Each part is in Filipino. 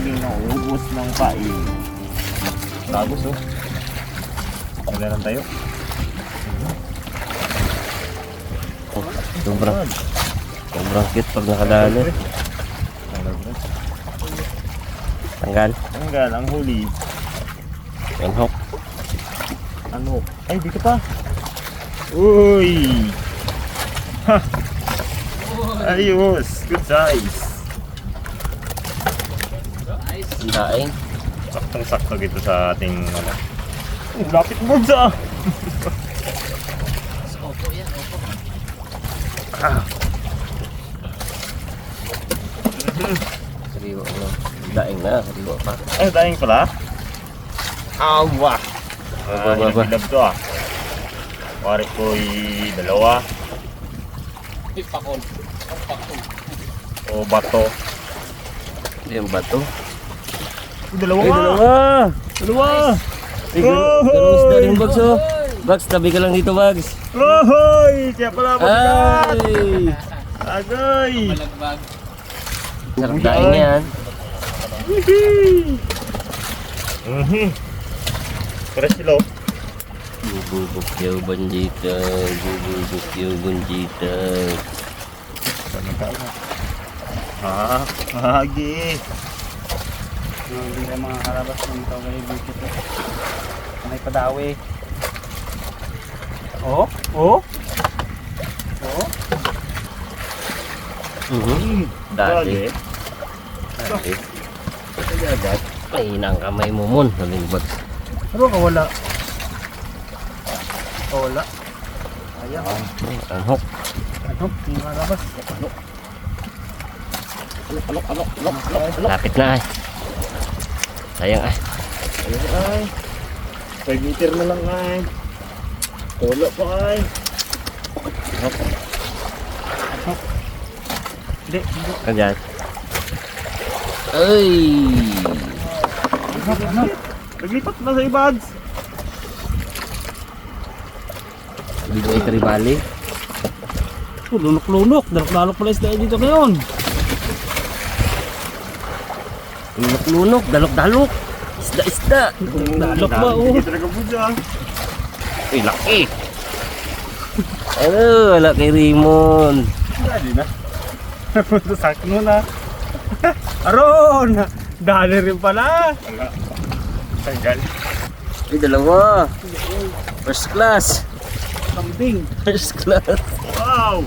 laging nauubos ng pain. Tagos oh. Maglalang tayo. Sobrang cute pag nakadali. Tanggal. Tanggal ang huli. Unhook. Ano? Ay, dito pa. Uy! Ha! Ayos! Good size! Ang daing. Saktong-sakto dito sa ating ano. Lapit mo sa! Opo yan, opo. Sariwa mo. Daing na, sariwa pa. Ay, daing pala? Awa! Ilang bilab to ah. Pare ko'y dalawa. Pakol. Pakol. O bato. Yung bato. Dalawa Ay, nga! dalawa! Dalawa! Ay, dalawang isda rin, Bags, oh. Bags, tabi ka lang dito, Bags. Ohoy! Kaya pala mabigat! Ay! Agay! Malagbag. Sarap daing yan. Fresh sila oh. Bubukyaw banjita, bubukyaw banjita. Sana tayo. Ah, hagi. Hindi na mga karabas ng ito kayo dito. May padawi. Oh, oh. Oh. Dati. Dati. Agad. Mahina ang kamay mo mon, saling Bags. Ano ka wala? Wala. Ayan. Unhook. Ano? Mga karabas. Lapit na ay. Sayang ay. Ayun ay. 5 meter na lang ay. Wala pa ay. Hindi. Hindi. Kanyan. Ay! Ano? Naglipat na sa ibads. Dito ay Karibali. Lunok-lunok. Dalok-dalok pala isda dito ngayon. Lunok-lunok, dalok-dalok. Isda-isda. Dalok ba? Oh. Hindi talaga po siya. Uy, laki. Ano, wala kay Raymond. Dali na. Sakit mo na. Aron! Dali rin pala. Wala. Tanggal. Ay, dalawa. First class. Kambing. First class. Wow!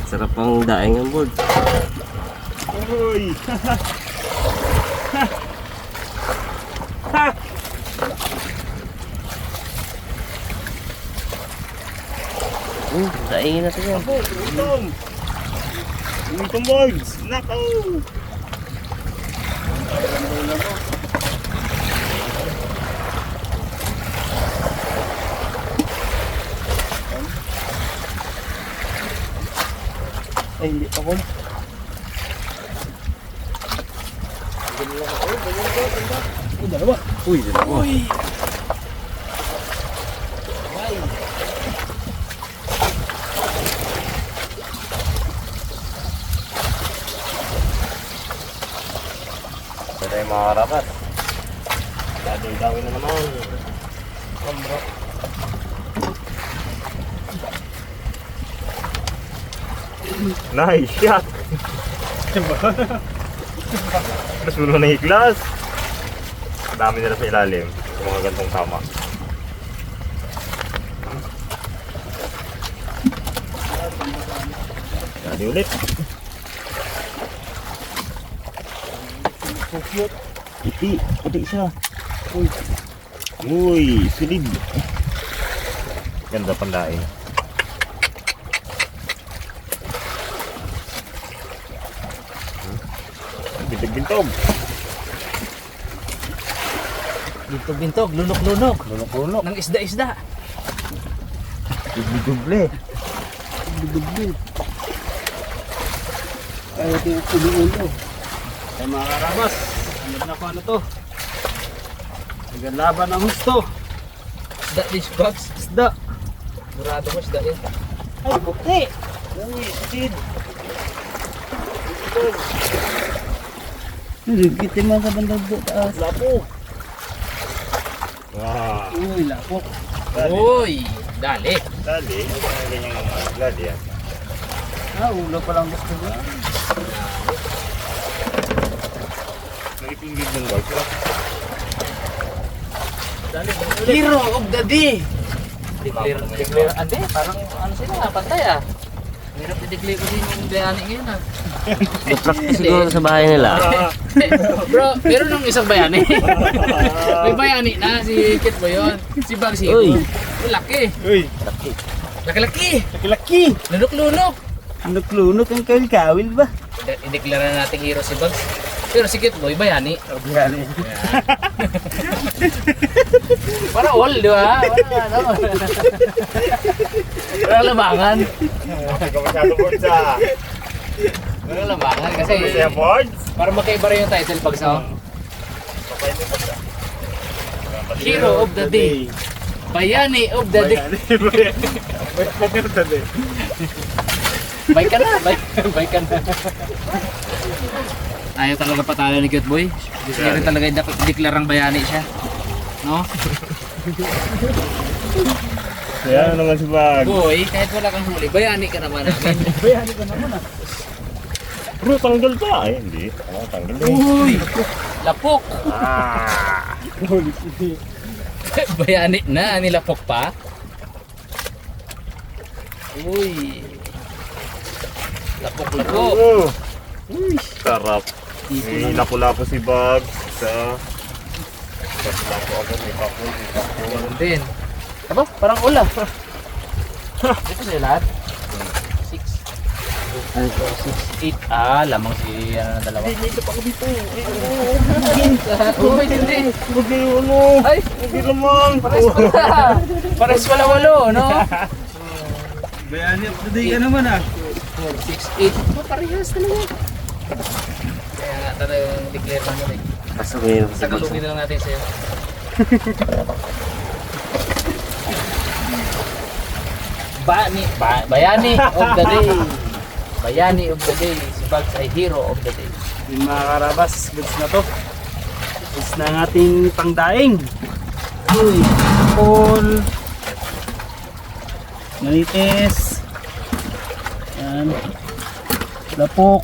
Sarap ang daing ang board. Uy! Daingin natin yan. Apo, utong! Utong boys! Nako! Ay, hindi pa ko. Dalawa. Uy, dalawa. Uy! Ito tayo mga karapat. Dawin na naman. Nice shot! Mas mo na higlas. Dami nila sa ilalim. Yung mga gantong tama. Dali ulit. So cute. Puti. Puti siya. Uy. Uy. Silid. Ganda pandaing. Bintog-bintog. Bintog-bintog. Lunok-lunok. Lunok-lunok. Nang isda-isda. Dubli-dubli. Dubli. Kaya ito yung ulo-ulo. Ay mga karabas. Alam na ko ano to. Nagalaban ang gusto. Isda dish bags. Isda. Murado mo isda yan. Ay, buti. Uy, silid. Kita mo sa bandang taas. Lapok. Wow. Uy, lapok. Uy, dali. Dali. Ganyan yung lali yan. Ulo pa lang gusto ba? Nagipinggid ng bag. Hero of the day. Declare, ande, parang ano sila, pantay ah. Hirap i-declare ko din yung bayani ngayon ah. Practice siguro sa bahay nila. Bro, meron nung isang bayani. May bayani na, si Kit mo yun. Si Bugs Hero. Uy. Laki. Uy. Laki-laki. Laki-laki. Lunok-lunok. Lunok-lunok ang kawil-kawil ba? I-declare na natin hero si Bugs. Pero si Kit Boy, bayani. Yan eh. Para all, di ba? Para ano. Para labangan. Hindi ka masyado boards ah. Para labangan kasi Kasi yung boards. para magkaiba rin yung title Bugs oh. Hero of the day. Bayani of the day. Bay ka na, bay ka na. Ayaw talaga patalo ni Cute Boy. Gusto niya rin talaga i-declare ang bayani siya. No? Kaya naman si Bag. Boy, kahit wala kang huli, bayani ka naman namin. Bayani ka naman ah. Bro, tanggal pa. Ay, hindi. Ano, tanggal na. Uy! Lapok! Ah! Bayani na, nilapok pa. Uy! Lapok-lapok. Oh. Sarap. May lapo-lapo si Bag. Sa lapo ako. May papo. Meron din. Aba, parang ula. Ito sila lahat. 6. 6, 8. Ah, lamang si ano na dalawa. Hindi pa ako dito. Uy, hindi. Huwag yung ano. Ay, Hindi lamang. pares pala walo, no? Bayani of the day ka naman ah. 4, 6, 8. Parehas talaga. Kaya nga talagang declare naman eh. Kaso ngayon sa Tagalogin na lang natin sa'yo. Bayani of the day. Bayani of the day. Si Bugs ay hero of the day. Yung mga karabas, goods na to. Goods na ang ating pangdaing. Uy, Paul. Manites. Yan. Lapok.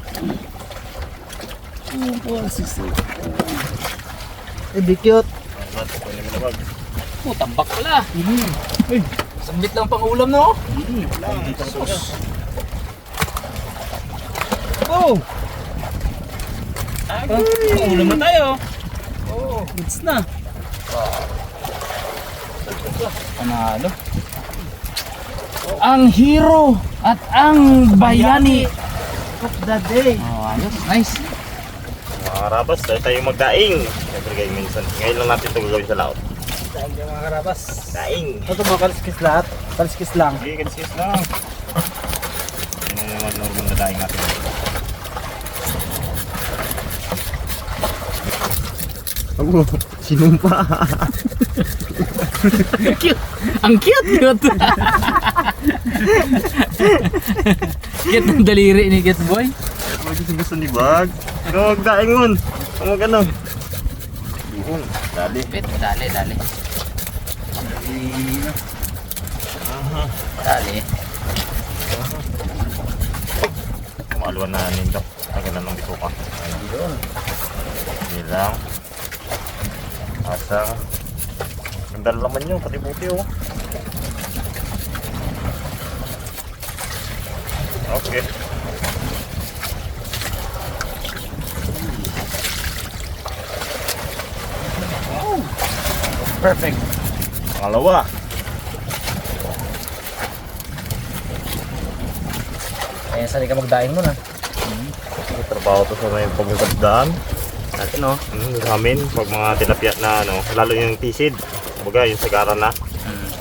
Be cute. Oh, tambak pala. Sambit lang pang ulam, no? Oh! Ulam na tayo. Oh, goods na. Panalo. Ang hero at ang bayani. Of the day. Oh, ayos. Nice. Mga karabas, tayo tayo magdaing. Siyempre kayo minsan. Ngayon lang natin ito gagawin sa laot. Dahil yung mga karabas. Daing. Ito mga kaliskis lahat. Kaliskis lang. Sige, kanskis lang. Yan ang naman normal na daing natin. Ako, sinumpa. Cute. Ang cute. Cute ng daliri ni Get Boy. Gusto ni Bag. Pero huwag daing nun. Huwag ano. Buhon. Dali. Dali. Dali. Kumaluan na nito. Tagalan ng bituka. Ayun. Hindi lang. Asang. Ganda naman nyo. Pati buti oh. Okay. Perfect. Pangalawa. Kaya sali ka magdaing mo na. Trabaho to sa may pagkakasdaan. Natin no. Sa amin, pag mga tilapia na ano, lalo yung tisid. Kumbaga yung sagara na.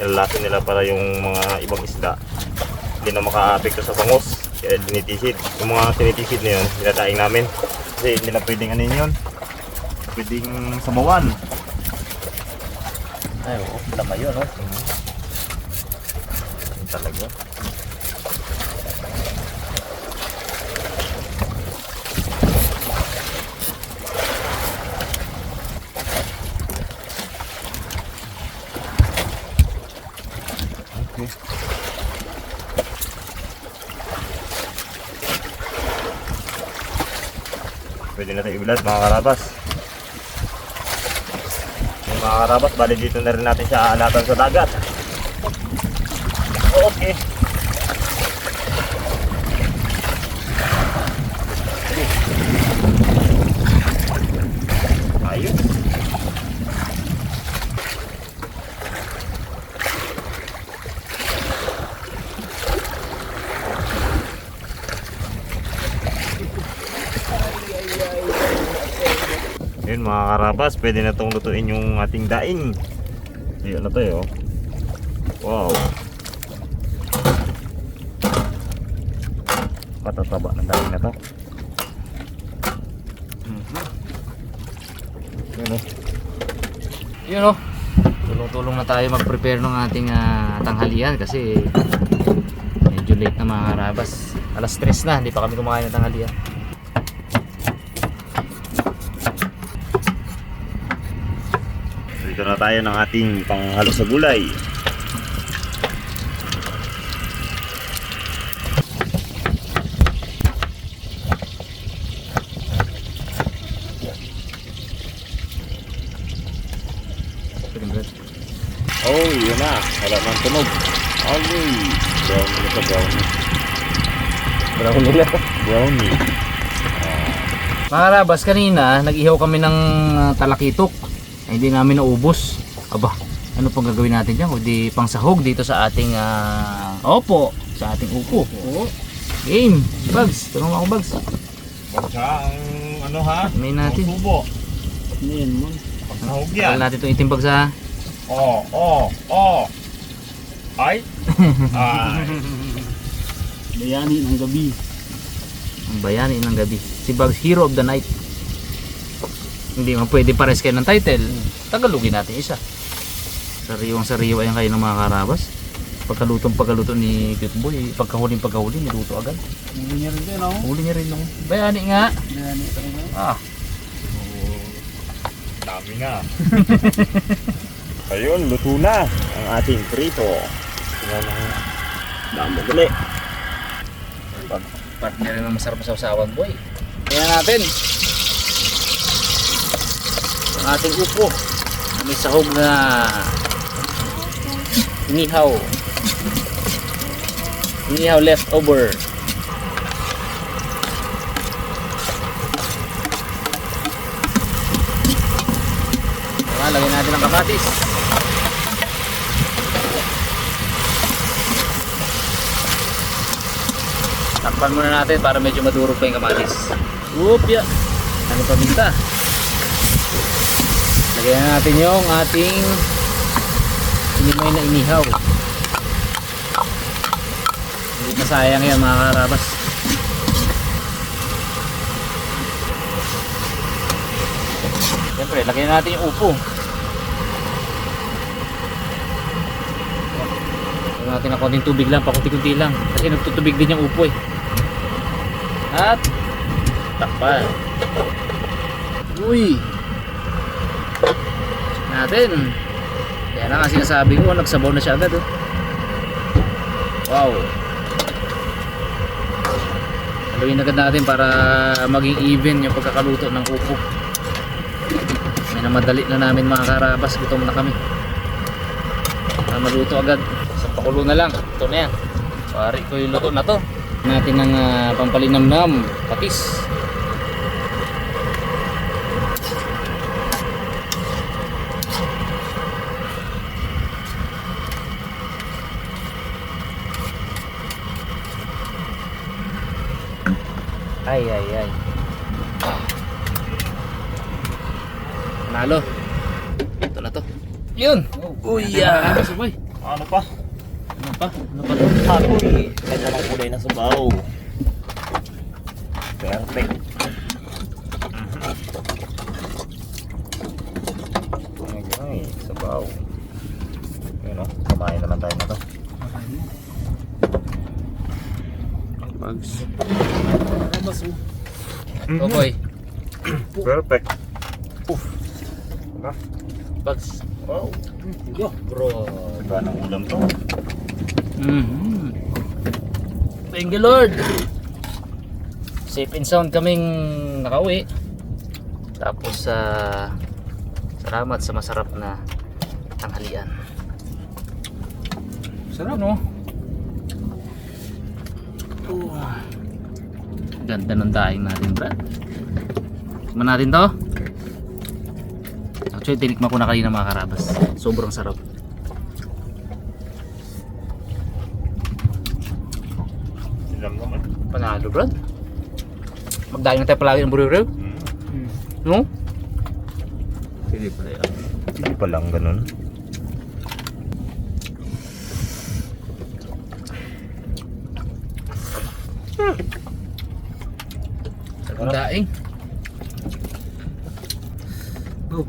Ilalasin nila para yung mga ibang isda hindi na maka-apekto sa bangos. Kaya dinitisid. Yung mga tinitisid na yun, dinadaing namin. Kasi hindi na pwedeng ano yun. Pwedeng sabawan. Ay, oo. Tama yun, no? Yun talaga. Okay. Pwede natin ibilad mga karabas. Yung mga karabas, bali dito na rin natin siya aalatan sa dagat. Okay. Ayun. Yun mga karabas, pwede na itong lutuin yung ating daing. Ayun na tayo. Wow. Katataba ng daing na to. Yun o. Yun oh. Tulong-tulong na tayo mag-prepare ng ating tanghalian kasi medyo late na mga karabas. Alas 3 na, hindi pa kami kumakain ng tanghalian. Dito na tayo ng ating panghalo sa gulay. Oh, yun na. Wala nang tunog. Okay. Brownie na ito, brownie. Brownie na. Brownie. Mga karabas, kanina nag-ihaw kami ng talakitok. Ay, hindi namin naubos. Aba, ano pang gagawin natin dyan? Kundi pang sahog dito sa ating opo, sa ating upo. Game, Bugs, tulungan mo ako Bugs. Huwag siya ang ano ha? May natin. Ang subo. Yan mo. Pag nahog Wala yan. natin itong itim Bugs ha. Ay. Ay. Bayani ng gabi. Ang bayani ng gabi. Si Bugs, Hero of the Night. Hindi man pwede pares kayo ng title. Tagalogin natin isa. Sariwang sariwa yan kayo ng mga karabas. Pagkaluto ni Cute Boy, pagkahuli niluto agad. Huli niya rin din, no? Huli niya rin nung bayani nga. Bayani talaga. Ah, Dami nga. Ayun, luto na ang ating prito. Tingnan ang damo gali. partner rin ng masarap sa usawan boy. Tingnan natin. Ang ating upo. May sahog na inihaw. Inihaw leftover. Lagyan natin ng kamatis. Takpan muna natin para medyo madurog pa yung kamatis. Upya! Ano pa binta? Lagyan na natin yung ating inimay na inihaw. Hindi na sayang yan mga karabas. Siyempre, lagyan natin yung upo. Lagyan natin ng konting tubig lang, pakunti-kunti lang. Kasi nagtutubig din yung upo eh. At takpan. Uy! Natin. Yan na nga sinasabi ko, nagsabaw na siya agad oh. Wow! Haluin agad natin para maging even yung pagkakaluto ng upo. May namadali na namin mga karabas, gutom na kami. Para maluto agad. Sa pakulo na lang. Ito na yan. Pari ko yung luto na to. Natin ng pampalinamnam, patis. Ay. Nalo. Ito na to. Yun. Uy, sabay. Ano pa? Ano pa? Hapoy. Ito lang kulay na sabaw. Perfect. Okay, sabaw. Yun o, kumain naman tayo na to. Bugs. Oh boy. Perfect. Bugs. Wow. Bro. Iba ng ulam to. Thank you Lord. Safe and sound kaming nakauwi. Tapos salamat sa masarap na tanghalian. Sarap no? Ganda ng daing natin, Brad. Tikman natin to. Actually, tinikman ko na kanina mga karabas. Sobrang sarap. Silam naman. Panalo, Brad. Magdaing na tayo palagi ng buriw-riw. No? Sige pa yan. Hindi pa lang ganun. Ang daing. Oh.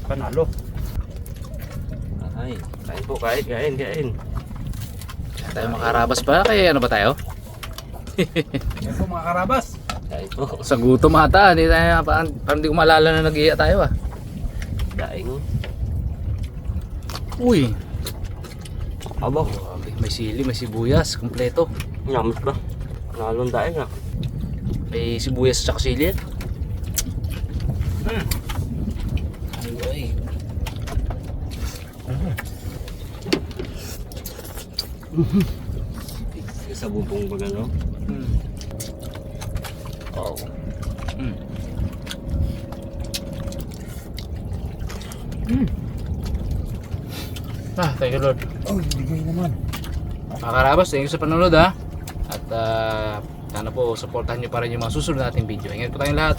Panalo. Ay, kain po, kain. Tayo makarabas pa. Kaya ano ba tayo? Yan po mga karabas. Kain po. Sa gutom ata. Hindi tayo, parang hindi ko maalala na nag-iya tayo ah. Daing. Uy. Aba, May sili, may sibuyas. Kompleto. nyamit ba? Nalong daing ah. May sibuyas at sili. Ay. Sa bubong ba gano'n? Oh. Thank you Lord. Oh, bigay naman. Mga karabas, thank you sa panonood ha. At sana po supportahan nyo pa rin yung mga susunod nating video. Ingat po tayong lahat.